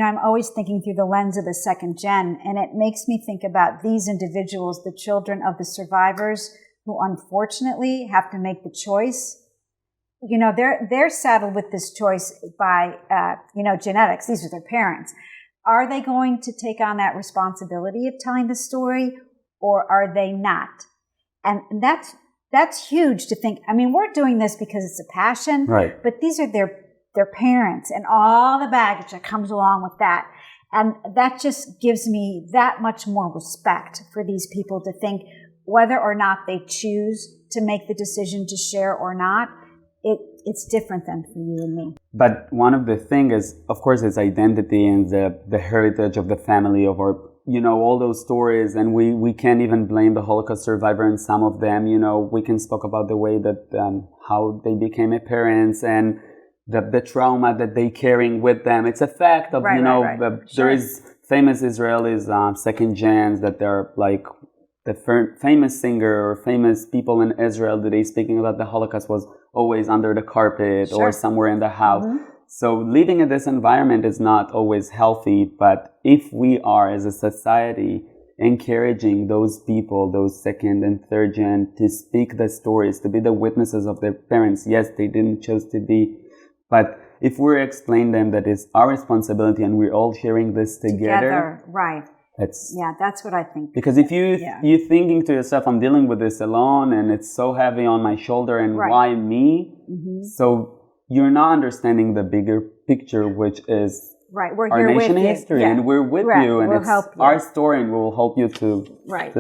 I'm always thinking through the lens of the second gen, and it makes me think about these individuals, the children of the survivors who unfortunately have to make the choice. They're saddled with this choice by, genetics. These are their parents. Are they going to take on that responsibility of telling the story, or are they not? And that's huge to think. I mean, we're doing this because it's a passion, right? But these are their parents and all the baggage that comes along with that. And that just gives me that much more respect for these people to think whether or not they choose to make the decision to share or not, it's different than for you and me. But one of the things is, of course, it's identity and the heritage of the family of our, all those stories. And we can't even blame the Holocaust survivor in some of them. We can speak about the way that, how they became parents and the trauma that they carrying with them. It's a fact of, there is famous Israelis, second gens, that they're like the famous singer or famous people in Israel that they speaking about the Holocaust was always under the carpet or somewhere in the house. Mm-hmm. So living in this environment is not always healthy, but if we are as a society encouraging those people, those second and third gen, to speak the stories, to be the witnesses of their parents, yes, they didn't choose to be, but if we explain them that it's our responsibility and we're all sharing this together, right? That's what I think. Because if you're thinking to yourself, I'm dealing with this alone and it's so heavy on my shoulder and why me? Mm-hmm. So you're not understanding the bigger picture, which is we're our here nation with history, you. and we're with you, and we'll it's help you. Our story, and we'll help you to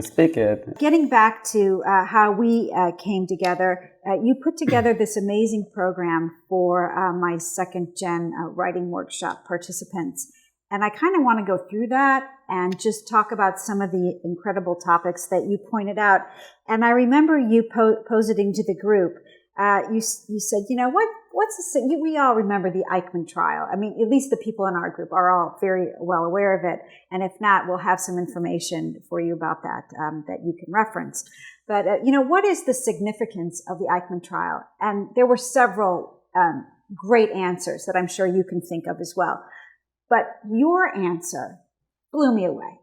speak it. Getting back to how we came together, you put together this amazing program for my second gen writing workshop participants. And I kind of want to go through that and just talk about some of the incredible topics that you pointed out. And I remember you positing to the group, you said, we all remember the Eichmann trial. I mean, at least the people in our group are all very well aware of it. And if not, we'll have some information for you about that, that you can reference. But, what is the significance of the Eichmann trial? And there were several great answers that I'm sure you can think of as well. But your answer blew me away.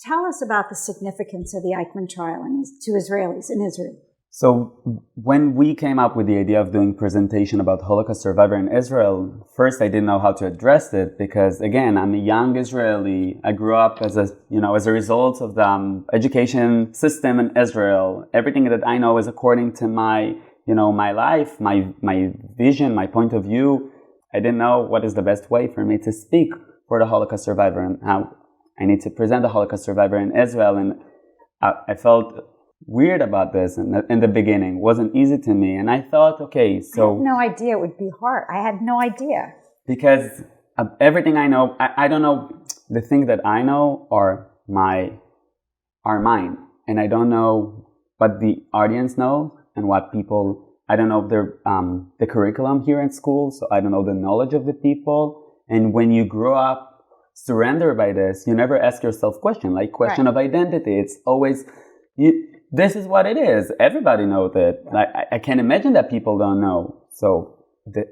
Tell us about the significance of the Eichmann trial to Israelis in Israel. So when we came up with the idea of doing presentation about Holocaust survivor in Israel, first I didn't know how to address it because, again, I'm a young Israeli. I grew up as a result of the education system in Israel. Everything that I know is according to my life, my vision, my point of view. I didn't know what is the best way for me to speak for the Holocaust survivor and how I need to present the Holocaust survivor in Israel. And I felt weird about this in the beginning. It wasn't easy to me. And I thought, okay, so... I had no idea it would be hard. I had no idea. Because everything I know, I don't know, the thing that I know are mine. And I don't know what the audience knows and what people... I don't know the curriculum here in school, so I don't know the knowledge of the people. And when you grow up surrendered by this, you never ask yourself question of identity. It's always, this is what it is. Everybody knows it. I can't imagine that people don't know. So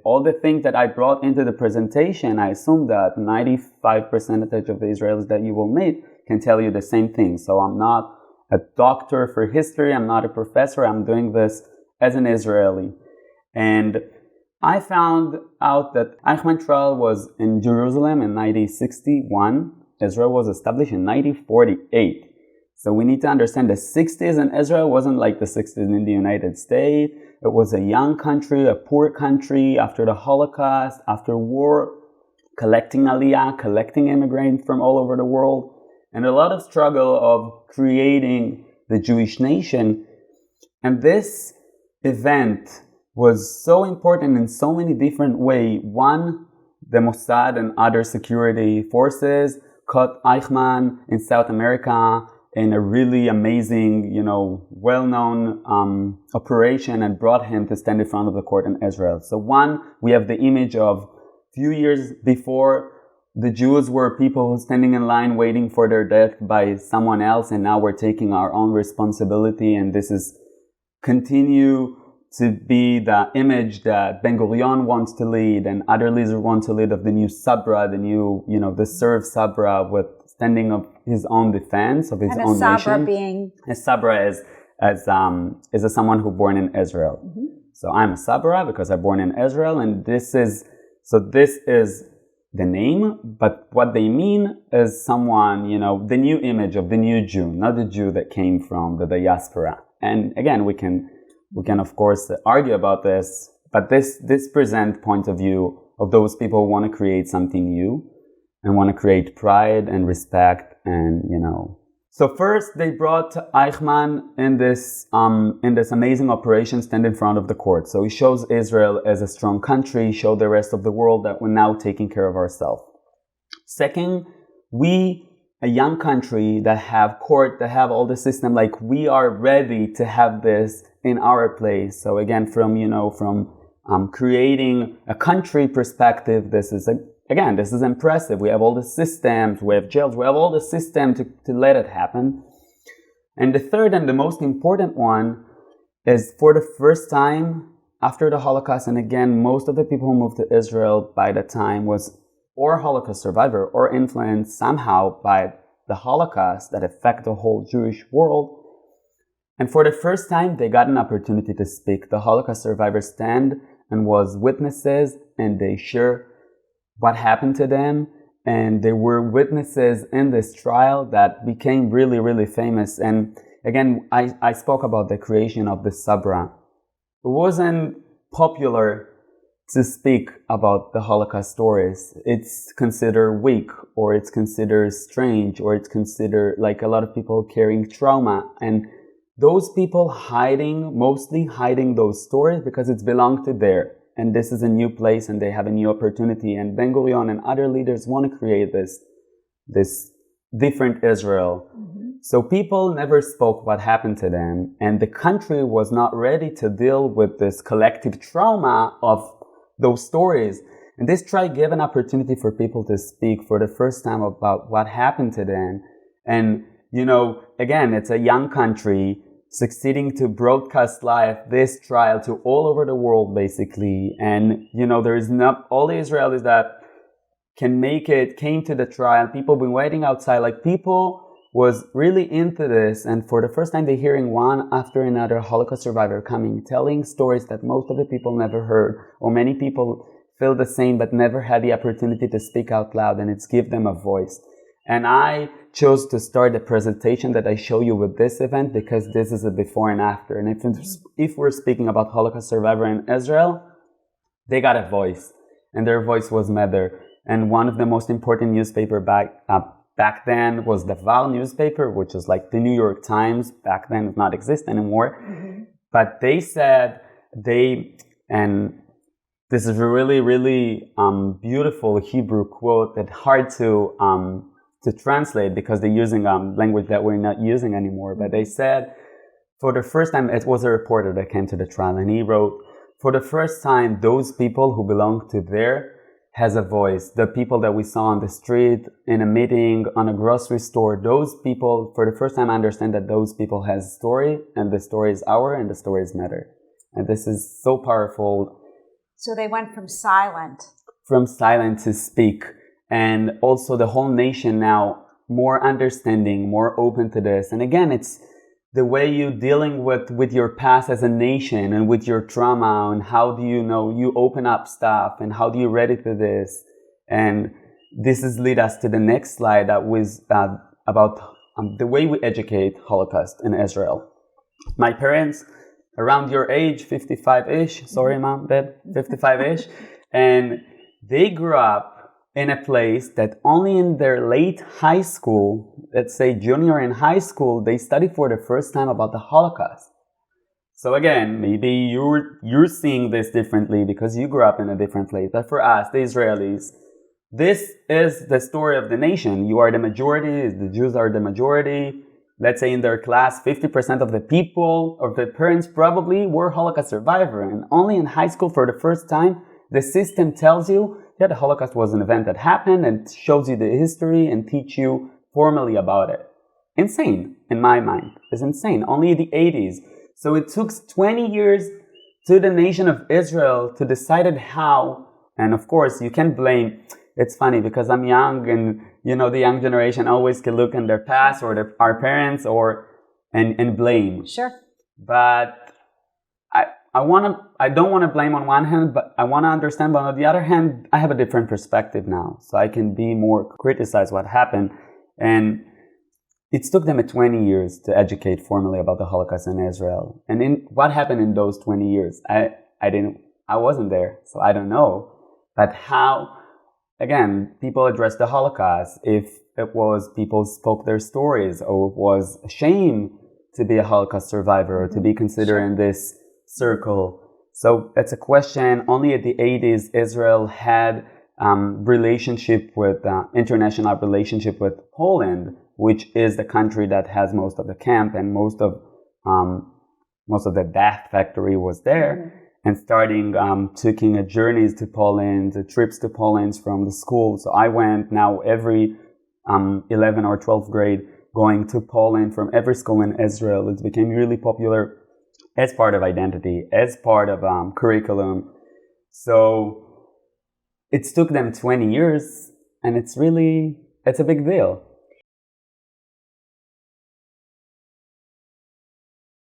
all the things that I brought into the presentation, I assume that 95% of the Israelis that you will meet can tell you the same thing. So I'm not a doctor for history. I'm not a professor. I'm doing this as an Israeli. And I found out that Eichmann trial was in Jerusalem in 1961. Israel was established in 1948. So we need to understand the 60s in Israel wasn't like the 60s in the United States. It was a young country, a poor country after the Holocaust, after war, collecting aliyah, collecting immigrants from all over the world, and a lot of struggle of creating the Jewish nation. And this event was so important in so many different ways. One, the Mossad and other security forces caught Eichmann in South America in a really amazing, well-known operation and brought him to stand in front of the court in Israel. So one, we have the image of few years before the Jews were people standing in line waiting for their death by someone else, and now we're taking our own responsibility, and this is continue to be the image that Ben Gurion wants to lead and other leaders want to lead of the new Sabra, the new, the Serb Sabra with standing of his own defense of his and own a Sabra nation. being A Sabra is someone who born in Israel. Mm-hmm. So I'm a Sabra because I'm born in Israel, and this is the name, but what they mean is someone, the new image of the new Jew, not the Jew that came from the diaspora. And again, we can of course argue about this, but this present point of view of those people who want to create something new and want to create pride and respect and, So first they brought Eichmann in this amazing operation stand in front of the court. So he shows Israel as a strong country, show the rest of the world that we're now taking care of ourselves. Second, we, a young country that have court, that have all the system, like we are ready to have this in our place. So again, from creating a country perspective, this is impressive. We have all the systems, we have jails, we have all the system to let it happen. And the third and the most important one is for the first time after the Holocaust, and again, most of the people who moved to Israel by the time was or Holocaust survivor or influenced somehow by the Holocaust that affect the whole Jewish world. And for the first time, they got an opportunity to speak. The Holocaust survivors stand and was witnesses, and they share what happened to them, and there were witnesses in this trial that became really, really famous. And again, I spoke about the creation of the Sabra. It wasn't popular to speak about the Holocaust stories. It's considered weak, or it's considered strange, or it's considered like a lot of people carrying trauma. And those people mostly hiding those stories because it's belonged to there. And this is a new place and they have a new opportunity. And Ben Gurion and other leaders want to create this different Israel. Mm-hmm. So people never spoke what happened to them. And the country was not ready to deal with this collective trauma of those stories. And this trial gave an opportunity for people to speak for the first time about what happened to them. And, again, it's a young country succeeding to broadcast live this trial to all over the world, basically. And, there is not all the Israelis that can make it, came to the trial. People been waiting outside. Like, people was really into this. And for the first time, they're hearing one after another Holocaust survivor coming, telling stories that most of the people never heard, or many people feel the same, but never had the opportunity to speak out loud. And it's give them a voice. And I chose to start the presentation that I show you with this event because this is a before and after. And if we're speaking about Holocaust survivor in Israel, they got a voice, and their voice was Meder. And one of the most important newspaper back then was the Val newspaper, which was like the New York Times. Back then, it not exist anymore. Mm-hmm. But they said and this is a really, really beautiful Hebrew quote that hard to translate because they're using language that we're not using anymore. But they said, for the first time, it was a reporter that came to the trial, and he wrote, for the first time, those people who belong to there has a voice. The people that we saw on the street, in a meeting, on a grocery store, those people, for the first time, understand that those people has a story, and the story is our, and the stories matter. And this is so powerful. So they went from silent to speak. And also the whole nation now more understanding, more open to this. And again, it's the way you dealing with your past as a nation and with your trauma, and how do you open up stuff, and how do you ready to this. And this is lead us to the next slide that was about the way we educate Holocaust in Israel. My parents, around your age, 55-ish, sorry mom, dad, 55-ish, and they grew up in a place that only in their late high school, let's say junior in high school, they study for the first time about the Holocaust. So again, maybe you're seeing this differently because you grew up in a different place. But for us, the Israelis, this is the story of the nation. You are the majority, the Jews are the majority. Let's say in their class, 50% of the people or the parents probably were Holocaust survivor. And only in high school for the first time, the system tells you that the Holocaust was an event that happened and shows you the history and teach you formally about it. Insane, in my mind. It's insane. Only the 80s. So it took 20 years to the nation of Israel to decide how. And of course, you can blame. It's funny because I'm young, and the young generation always can look in their past or our parents and blame. Sure. But I don't want to blame on one hand, but I want to understand. But on the other hand, I have a different perspective now, so I can be more criticize what happened. And it took them 20 years to educate formally about the Holocaust in Israel. And in what happened in those 20 years, I wasn't there, so I don't know. But how, again, people addressed the Holocaust, if it was people spoke their stories, or it was a shame to be a Holocaust survivor, or to be considered in this circle. So it's a question. Only at the 80s, Israel had relationship with international relationship with Poland, which is the country that has most of the camp and most of the death factory was there. And starting taking journeys to Poland, trips to Poland from the school. So I went now every 11th or 12th grade going to Poland from every school in Israel. It became really popular as part of identity, as part of curriculum. So it took them 20 years, and it's a big deal.